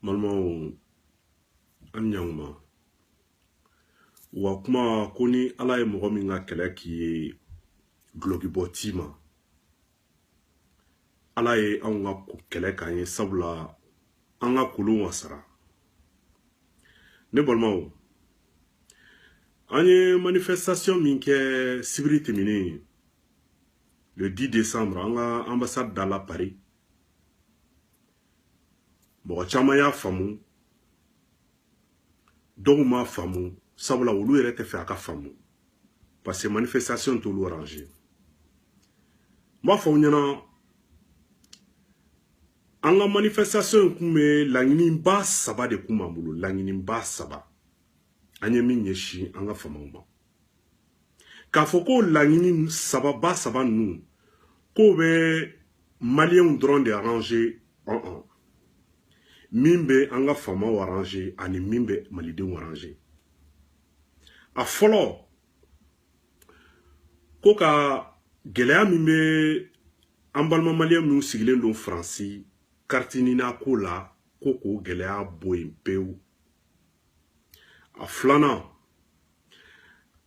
Malma anyangma wa kuma koni ala ye mɔgɔ min ka kɛlɛ k'i ye glɔkibɔ ti ma ala ye anw ka kɛlɛ k'an ye sabula an ka kolon wasara ne balimaw an ye manifestation min kɛ sibiri tɛmɛnen le 10 décembre an ka ambassade da la Paris mɔgɔ caman y'a faamu dɔw m'a faamu sabula olu yɛrɛ tɛ fɛ a ka faamu parce que manifestation t'olu arranger m'a fɔ aw ɲɛna an ka manifestation kun bɛ laɲiniba saba de kun b'an bolo laɲiniba saba an ye min ɲɛsin an ka faamaw ma k'a fɔ ko laɲini saba ninnu k'o bɛ maliyɛnw dɔrɔn de arranger min bɛ an ka faamaw arranger ani min bɛ malidenw arranger a fɔlɔ ko ka gɛlɛya min bɛ an balima maliyɛn minnu sigilen don Faransi kartinina ko la ko k'o gɛlɛya bɔ yen pewu a filanan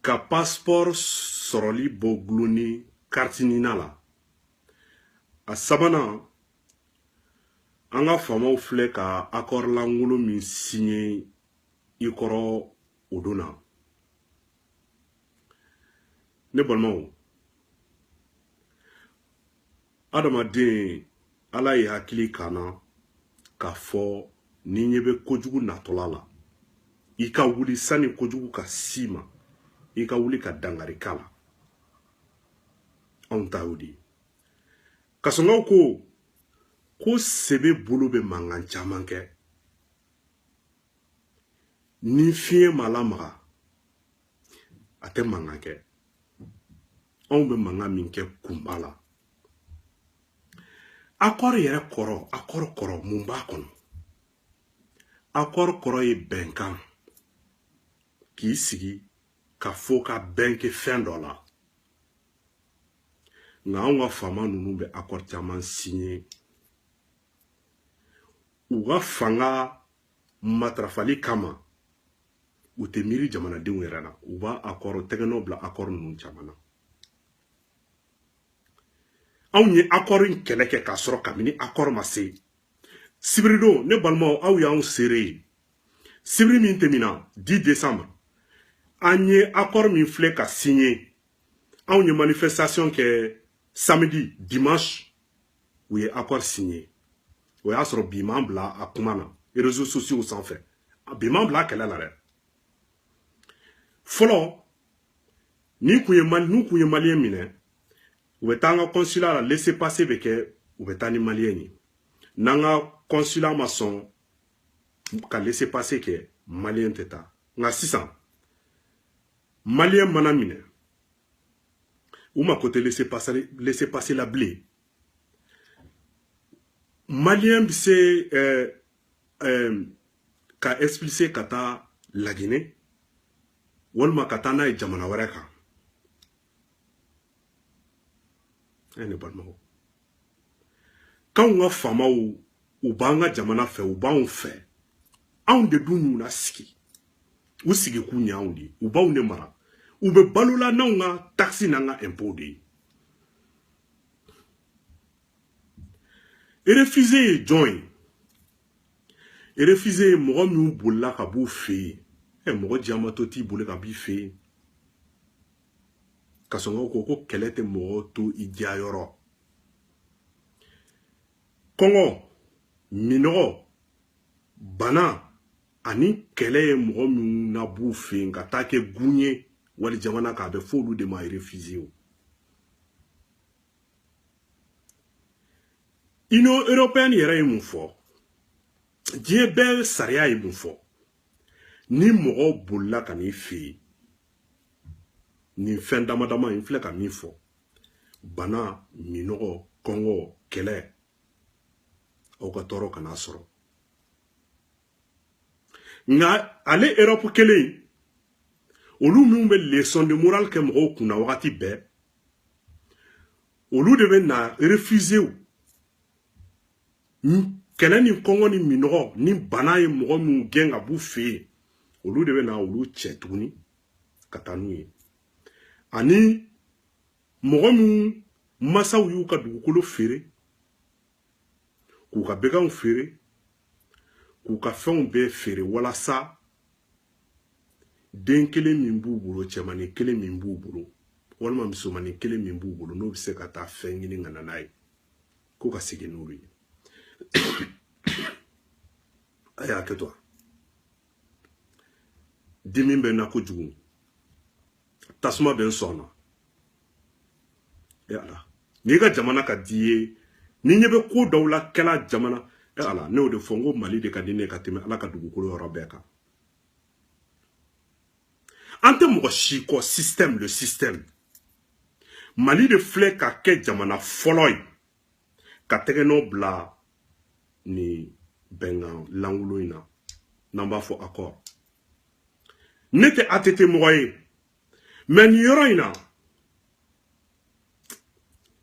ka passeport sɔrɔli bɔ gulonni kartinina la a sabanan an ka faamaw filɛ ka accord lankolon min signé i kɔrɔ o don na ne balimaw adamaden ala ye hakili kana k'a fɔ ni ɲɛ bɛ kojugu natɔla la i ka wuli sani kojugu ka si ma i ka wuli ka dangari k'a la anw ta y'o de ye kasɔnkaw ko sebe bolo bɛ mankan caman kɛ ni fiɲɛ ma lamaga a tɛ mankan kɛ anw bɛ mankan min kɛ kunba la accord yɛrɛ kɔrɔ accord kɔrɔ mun b'a kɔnɔ accord kɔrɔ ye bɛnkan k'i sigi ka fɔ ka bɛn kɛ fɛn dɔ la nka anw ka faama ninnu bɛ accord caman signé u ka fanga matarafali kama u tɛ miiri jamanadenw yɛrɛ la u b'a accord tɛgɛnɔ bila accord ninnu caman na anw ye accord in kɛlɛ kɛ k'a sɔrɔ kabini accord ma se sibiri don ne balimaw aw y'anw seere ye sibiri min tɛmɛna 10 décembre an ye accord min filɛ ka signé anw ye manifestation kɛ samedi dimanche u ye accord signé o y'a sɔrɔ bi m'an bila a kuma na réseaux sociaux sanfɛ bi m'an bila a kɛlɛ la dɛ fɔlɔ n'u kun ye maliyɛn minɛ u bɛ taa an ka consulat la laisser passer bɛ kɛ u bɛ taa ni maliyɛn ye n'an ka consulat ma sɔn ka laisser passer kɛ maliyɛn tɛ taa nka sisan maliyɛn mana minɛ u mako tɛ laisser passer la bilen maliyɛn bɛ se ka expulser ka taa Laginɛ walima ka taa n'a ye jamana wɛrɛ kan ne balimaw k'anw ka faamaw u b'an ka jamana fɛ u b'anw fɛ anw de dun y'u lasigi u sigi k'u ɲɛ anw de u b'anw de mara u bɛ balola n'anw ka taxe n'an ka impôt de ye refusé ye jɔn ye refusé ye mɔgɔ minnu bolila ka b'u fɛ yen mɔgɔ jɛman t'i boli ka b'i fɛ yen kasɔnkaw ko kɛlɛ tɛ mɔgɔ to i jayɔrɔ kɔngɔ minɔgɔ bana ani kɛlɛ ye mɔgɔ minnu na b'u fɛ yen ka taa kɛ gun ye wali jamana k'a bɛ fɔ olu de ma refusé o Union européenne yɛrɛ ye mun fɔ diɲɛ bɛɛ sariya ye mun fɔ ni mɔgɔ bolila ka n'i fɛ yen nin fɛn damadama in filɛ ka min fɔ bana minɔgɔ kɔngɔ kɛlɛ aw ka tɔɔrɔ kana sɔrɔ nka ale Europe kelen olu minnu bɛ leçon de morale kɛ mɔgɔw kunna wagati bɛɛ olu de bɛ na refuser kɛlɛ ni kɔngɔ ni minɔgɔ ni bana ye mɔgɔ min gɛn ka b'u fɛ yen olu de bɛ na olu cɛ tuguni ka taa n'u ye ani mɔgɔ min masaw y'u ka dugukolo feere k'u ka bɛganw feere k'u ka fɛnw bɛɛ feere walasa den kelen min b'u bolo cɛmanin kelen min b'u bolo walima musomanin kelen min b'u bolo n'o bɛ se ka taa fɛn ɲini ka na n'a ye ko ka segin n'olu ye a y'a kɛ to dimi bɛ n na kojugu tasuma bɛ n sɔn na ala n'i ka jamana ka di ye ni ɲɛ bɛ ko dɔw la kɛla jamana ala ne y'o de fɔ n ko Mali de ka di ne ka tɛmɛ ala ka dugukolo yɔrɔ bɛɛ kan an tɛ mɔgɔ si kɔ système le système Mali de filɛ ka kɛ jamana fɔlɔ ye ka tɛgɛnɔ bila ni bɛnkan langolo in na n'an b'a fɔ accord ne tɛ ATT mɔgɔ ye mais nin yɔrɔ in na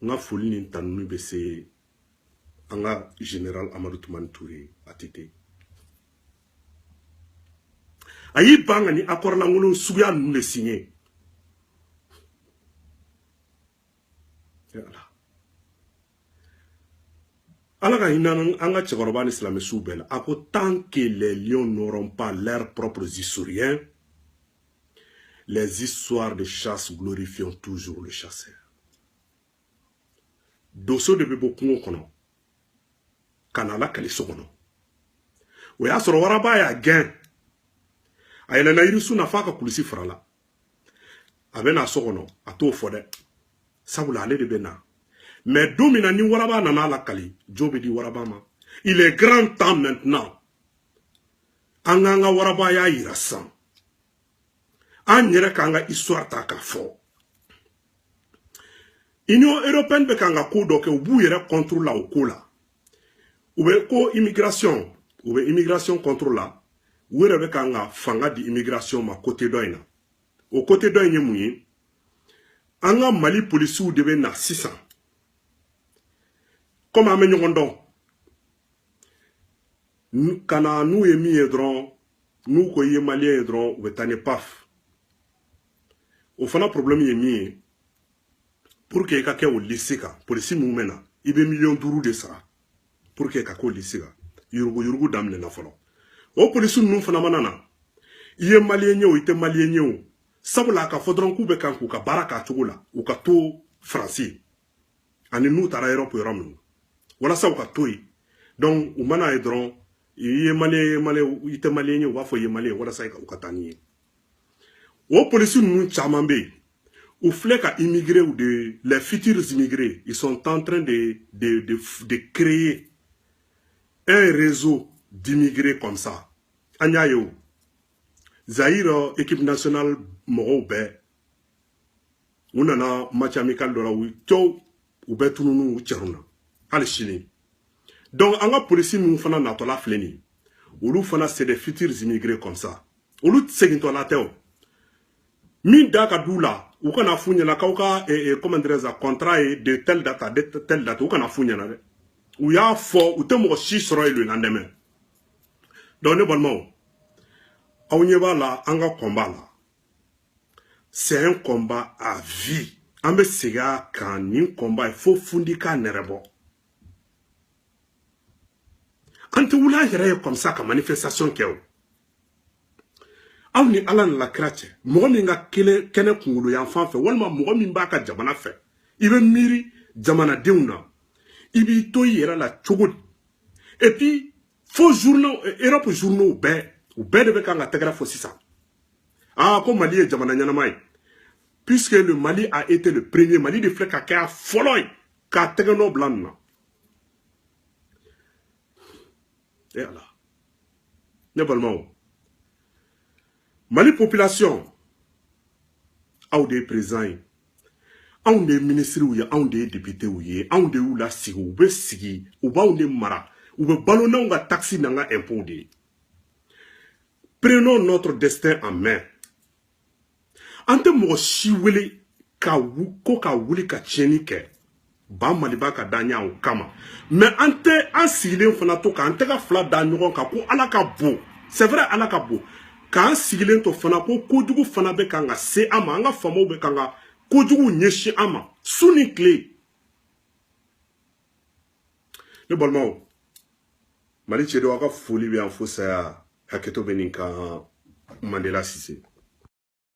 n ka foli ni tanuni bɛ se an ka général Amadou Toumani Touré ATT a y'i ban ka ni accord langolo suguya ninnu de signé ala ka hinɛ an ka cɛkɔrɔba ni silamɛsuw bɛɛ la a ko tant que les lions n'auront pas leurs propres historiens les histoires de chasse glorifient toujours le chasseur doso de bɛ bɔ kungo kɔnɔ ka na lakali so kɔnɔ o y'a sɔrɔ waraba y'a gɛn a yɛlɛnna yirisu na f'a ka kulusi fara la a bɛ na so kɔnɔ a t'o fɔ dɛ sabula ale de bɛ na mais don min na ni waraba nana lakali jo bɛ di waraba ma il est grand temps maintenant an k'an ka waraba y'a yira sisan an yɛrɛ k'an ka histoire ta k'a fɔ Union européenne bɛ kan ka ko dɔ kɛ u b'u yɛrɛ contrôle la o ko la u bɛ ko immigration u bɛ immigration contrôle la u yɛrɛ bɛ kan ka fanga di immigration ma côté dɔ in na o côté dɔ in ye mun ye an ka Mali policiers de bɛ na sisan comme an bɛ ɲɔgɔn dɔn ka na n'u ye min ye dɔrɔn n'u ko i ye malien ye dɔrɔn u bɛ taa ni paf o fana problème ye min ye pour que i ka kɛ o lycée kan polisi mun bɛ na i bɛ $5 de sara pour que ka k'o lycée kan yurugu daminɛna fɔlɔ o polisi ninnu fana mana na i ye malien ye o i tɛ malien ye o sabula ka fɔ dɔrɔn k'u bɛ kan k'u ka baara k'a cogo la u ka to faransi ani n'u taara Europe yɔrɔ min walasa u ka to yen donc u mana ye dɔrɔn i ye malien i tɛ malien ye u b'a fɔ i ye malien walasa u ka taa ni ye o polisi ninnu caman bɛ yen u filɛ ka immigrer ou de les futurs immigrés ils sont en train de créer un réseau d'immigrés comme ça an y'a ye o Zaïre équipe nationale mɔgɔw bɛɛ u nana match amical dɔ la u bɛɛ tununu u cɛr'u na hali sini donc an ka polisi ninnu fana natɔla filɛ nin olu fana c'est des futurs immigrés comme ça olu segintɔla tɛ o min da ka d'u la u kana f'u ɲɛna k'aw ka comment dirais-je contrat ye de telle date à telle date u kana f'u ɲɛna dɛ u y'a fɔ u tɛ mɔgɔ si sɔrɔ yen le lendemain donc ne balimaw aw ɲɛ b'a la an ka combat la c'est un combat à vie an bɛ segin a kan nin combat fo fundi k'a nɛrɛbɔ an tɛ wuli an yɛrɛ ye comme ça ka manifestation kɛ o aw ni ala ni lakira cɛ mɔgɔ min ka kɛnɛ kunkolo yan fan fɛ walima mɔgɔ min b'a ka jamana fɛ i bɛ miiri jamanadenw na i b'i to i yɛrɛ la cogo di et puis fo journaux Europe journaux bɛɛ u bɛɛ de bɛ kan ka tɛgɛrɛ fɔ sisan ko Mali ye jamana ɲɛnama ye puisque le Mali a été le premier Mali de filɛ ka kɛ a fɔlɔ ye k'a tɛgɛnɔ bila nin na ala ne balimaw Mali population aw de ye président ye anw de ye ministres ye anw de ye députés ye anw de y'u lasigi u bɛ sigi u b'anw de mara u bɛ balo n'anw ka taxes n'an ka impôts de ye prenons notre destin en main an tɛ mɔgɔ si wele ko ka wuli ka tiɲɛni kɛ ba maliba ka danya o kama mais ante an sigilen fana to ka ante ka fla da ɲɔgɔn ka ko ala ka bon c'est vrai ala ka bon kan sigilen to fana ko kojugu fana be kan ka se ama an ka famaw be kan ka kojugu ɲɛsi ama su ni tile ne balimaw Mali cɛdɔ a ka foli bɛ yan fo saya hakɛto bɛ nin kan Mandela Sise